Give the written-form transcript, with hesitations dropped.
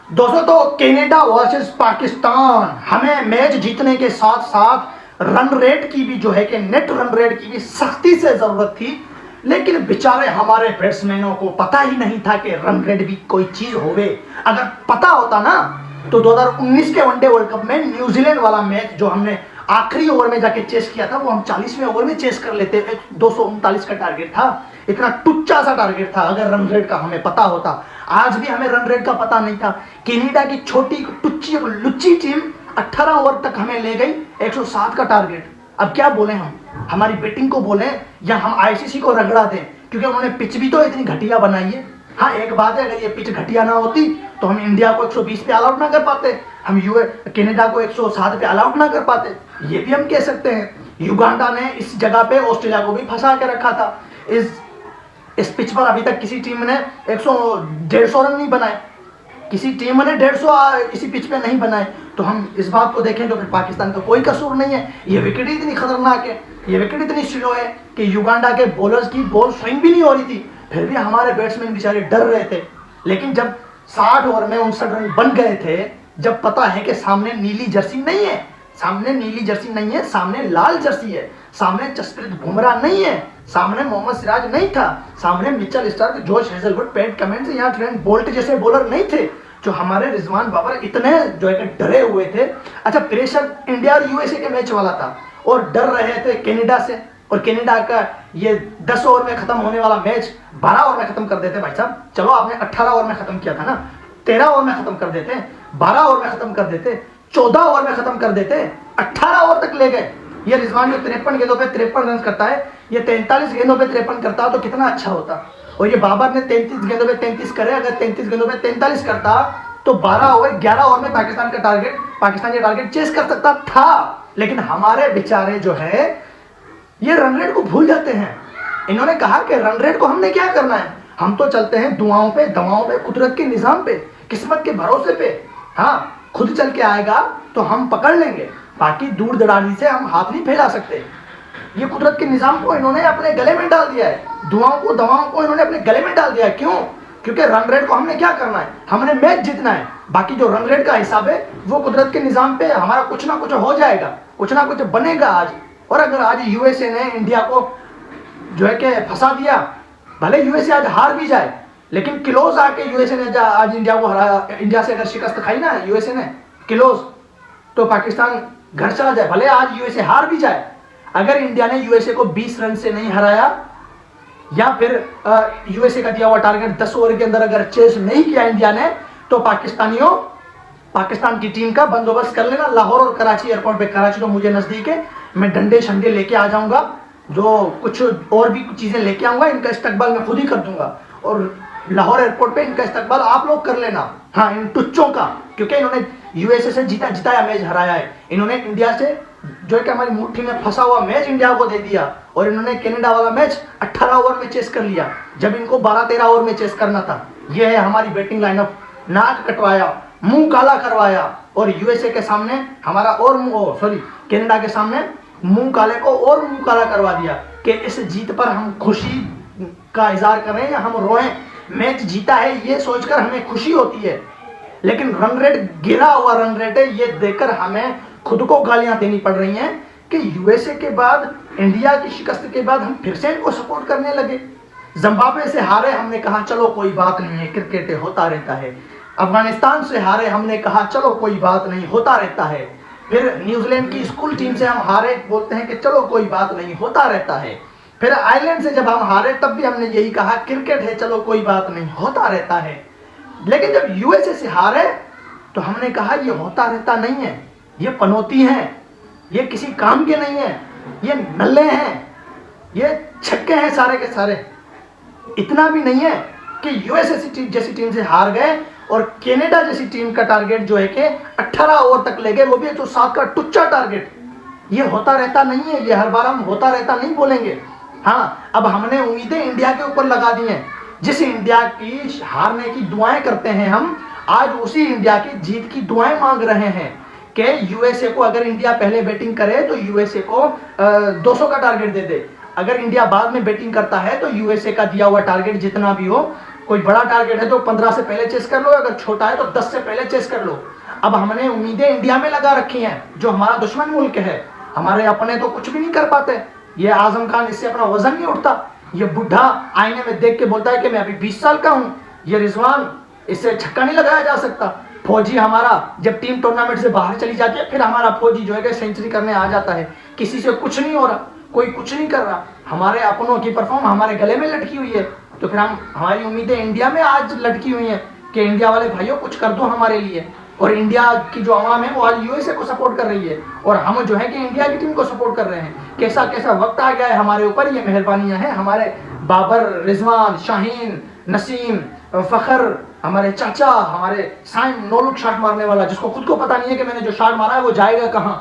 दोस्तों तो Canada versus Pakistan, हमें मैच जीतने के साथ साथ रन रेट की भी जो है कि नेट रन रेट की भी सख्ती से जरूरत थी। लेकिन बेचारे हमारे बैट्समैनों को पता ही नहीं था कि रन रेट भी कोई चीज होवे। अगर पता होता ना तो 2019 के वनडे वर्ल्ड कप में न्यूजीलैंड वाला मैच जो हमने आखिरी ओवर में जाके चेस किया था वो हम 40वें ओवर में चेस कर लेते। 239 का टारगेट था, इतना टुच्चा सा टारगेट था। अगर रन रेट का हमें पता होता, आज भी हमें रन रेट का पता नहीं था। कनाडा की छोटी टुच्ची लुच्ची टीम 18 ओवर तक हमें ले गई, 107 का टारगेट। अब क्या बोले हम, हमारी बैटिंग को बोले या हम आईसीसी को रगड़ा दें, क्योंकि उन्होंने पिच भी तो इतनी घटिया बनाई है। हाँ एक बात है, अगर ये पिच घटिया ना होती तो हम इंडिया को 120 पे ऑल आउट ना कर पाते, हम कनाडा को 107 पे ऑल आउट ना कर पाते। ये भी हम कह सकते हैं। युगांडा ने इस जगह पे ऑस्ट्रेलिया को भी फंसा के रखा था। इस पिच पर अभी तक किसी टीम ने 150 रन नहीं बनाए, किसी टीम ने 150 इसी पिच पे नहीं बनाए। तो हम इस बात को देखें तो फिर पाकिस्तान का कोई कसूर नहीं है। ये विकेट इतनी खतरनाक है, ये विकेट इतनी स्लो है कि युगांडा के बॉलर्स की बॉल स्विंग भी नहीं हो रही थी, फिर भी हमारे बैट्समैन बेचारे डर रहे थे। लेकिन जब 60 ओवर में 59 रन बन गए थे, जब पता है कि सामने नीली जर्सी नहीं है, सामने नीली जर्सी नहीं है, सामने लाल जर्सी है, सामने जसप्रीत बुमराह नहीं है, सामने मोहम्मद सिराज नहीं था, सामने Mitchell Starc, Josh Hazlewood, PAT Cummins या ट्रेंट बोल्ट जैसे बॉलर नहीं थे, जो हमारे रिजवान बाबर इतने जो है डरे हुए थे। अच्छा, प्रेशर इंडिया और यूएसए के मैच वाला था और डर रहे थे कनाडा से, और कनाडा का ये 10 ओवर में खत्म होने वाला मैच 12 ओवर में खत्म कर देते। भाई साहब चलो, आपने 18 ओवर में खत्म किया था ना, 13 ओवर में खत्म कर देते, 12 ओवर में खत्म कर देते, 14 ओवर में खत्म कर देते, 18 ओवर तक ले गए। ये रिजवान जो 53 गेंदों पे 53 रन करता है, ये 43 गेंदों पे 53 करता तो कितना अच्छा होता। और ये बाबर ने 33 गेंदों पे 33 करे, अगर 33 गेंदों पे 43 करता तो 12 ओवर 11 ओवर में पाकिस्तान का टारगेट चेस कर सकता था। लेकिन हमारे बेचारे जो है ये रन रेट को भूल जाते हैं। इन्होंने कहा कि रन रेट को हमने क्या करना है, हम तो चलते हैं दुआओं पे, दवाओं पे, कुदरत के निजाम पे, किस्मत के भरोसे पे। हाँ, खुद चल के आएगा तो हम पकड़ लेंगे, बाकी दूर दराजी से हम हाथ नहीं फैला सकते। ये कुदरत के निजाम को इन्होंने अपने गले में डाल दिया है, दुआओं को दवाओं को इन्होंने अपने गले में डाल दिया है। क्यों? क्योंकि रन रेट को हमने क्या करना है, हमने मैच जीतना है। बाकी जो रन रेट का हिसाब है वो कुदरत के निजाम पे हमारा कुछ ना कुछ हो जाएगा, कुछ ना कुछ बनेगा आज। और अगर आज यूएसए ने इंडिया को जो है कि फंसा दिया, भले यूएसए आज हार भी जाए, लेकिन क्लोज आके यूएसए ने आज इंडिया को हराया, इंडिया से अगर शिकस्त खाई ना यूएसए ने क्लोज, तो पाकिस्तान घर चला जाए। भले आज यूएसए हार भी जाए, अगर इंडिया ने यूएसए को 20 रन से नहीं हराया, या फिर यूएसए का दिया हुआ टारगेट 10 ओवर के अंदर अगर चेस नहीं किया इंडिया ने, तो पाकिस्तान की टीम का बंदोबस्त कर लेना। लाहौर और कराची एयरपोर्ट पे, कराची तो मुझे नजदीक है, मैं डंडे शंडे लेके आ जाऊंगा, जो कुछ और भी कुछ चीजें लेके आऊंगा, इनका इस्तकबाल मैं खुद ही कर दूंगा। और लाहौर एयरपोर्ट पे इनका इस्तकबाल आप लोग कर लेना। हाँ, इन टुच्चों का, क्योंकि इन्होंने यूएसए से जिताया मैच हराया है, इन्होंने इंडिया से जो कि हमारी मुट्ठी में फंसा हुआ मैच इंडिया को दे दिया, और इन्होंने कनाडा वाला मैच 18 ओवर में चेस कर लिया, जब इनको 12-13 ओवर में चेस करना था। यह है हमारी बैटिंग लाइनअप, नाक कटवाया, मुंह काला करवाया, और यूएसए के सामने हमारा और कनाडा के सामने मुंह काले को और मुंह काला करवा दिया कि इस जीत पर हम खुशी का इजहार करें या हम रोएं। मैच जीता है ये सोचकर हमें खुशी होती है, लेकिन रन रेट गिरा हुआ रन रेट है, ये देखकर हमें खुद को गालियां देनी पड़ रही हैं कि यूएसए के बाद, इंडिया की शिकस्त के बाद हम फिर से इनको सपोर्ट करने लगे। जिम्बाब्वे से हारे, हमने कहा चलो कोई बात नहीं है, क्रिकेट होता रहता है। अफगानिस्तान से हारे, हमने कहा चलो कोई बात नहीं, होता रहता है। फिर न्यूजीलैंड की स्कूल टीम से हम हारे, बोलते हैं कि चलो कोई बात नहीं, होता रहता है। फिर आयरलैंड से जब हम हारे तब भी हमने यही कहा, क्रिकेट है, चलो कोई बात नहीं, होता रहता है। लेकिन जब यूएसए से हारे तो हमने कहा ये होता रहता नहीं है, ये पनौती हैं, ये किसी काम के नहीं है, ये नल्ले हैं, ये छक्के हैं सारे के सारे। इतना भी नहीं है कि यूएसए जैसी टीम से हार गए और कनाडा जैसी टीम का टारगेट जो है कि 18 ओवर तक ले गए, वो भी 107 का टुच्चा टारगेट। ये होता रहता नहीं है, ये हर बार हम होता रहता नहीं बोलेंगे। हाँ, अब हमने उम्मीदें इंडिया के ऊपर लगा दी हैं। जिस इंडिया की हारने की दुआएं करते हैं हम, आज उसी इंडिया की जीत की दुआएं मांग रहे हैं कि यूएसए को अगर इंडिया पहले बैटिंग करे तो यूएसए को 200 का टारगेट दे दे, अगर इंडिया बाद में बैटिंग करता है तो यूएसए का दिया हुआ टारगेट जितना भी हो कोई बड़ा टारगेट है तो 15 से पहले चेस कर लो, अगर छोटा है तो 10 से पहले चेस कर लो। अब हमने उम्मीदें इंडिया में लगा रखी हैं, जो हमारा दुश्मन मुल्क है। हमारे अपने तो कुछ भी नहीं कर पाते। ये आजम खान, इससे अपना वजन नहीं उठता। ये बुढ़ा आईने में देख के बोलता है कि मैं अभी 20 साल का हूँ। ये रिजवान, इससे छक्का नहीं लगाया जा सकता। फौजी हमारा जब टीम टूर्नामेंट से बाहर चली जाती है, फिर हमारा फौजी जो है कि सेंचुरी करने आ जाता है। किसी से कुछ नहीं हो रहा, कोई कुछ नहीं कर रहा। हमारे अपनों की परफॉर्म हमारे गले में लटकी हुई है। तो फिर हमारी उम्मीदें इंडिया में आज लटकी हुई हैं कि इंडिया वाले भाइयों कुछ कर दो हमारे लिए। और इंडिया की जो आवाम है वो आज यूएसए को सपोर्ट कर रही है, और हम जो है कि इंडिया की टीम को सपोर्ट कर रहे हैं। कैसा कैसा वक्त आ गया है हमारे ऊपर। ये मेहरबानियां हैं हमारे बाबर, रिजवान, शाहीन, नसीम, फखर, हमारे चाचा, हमारे साइम, 9 लोग शॉट मारने वाला, जिसको खुद को पता नहीं है कि मैंने जो शॉट मारा है वो जाएगा कहाँ।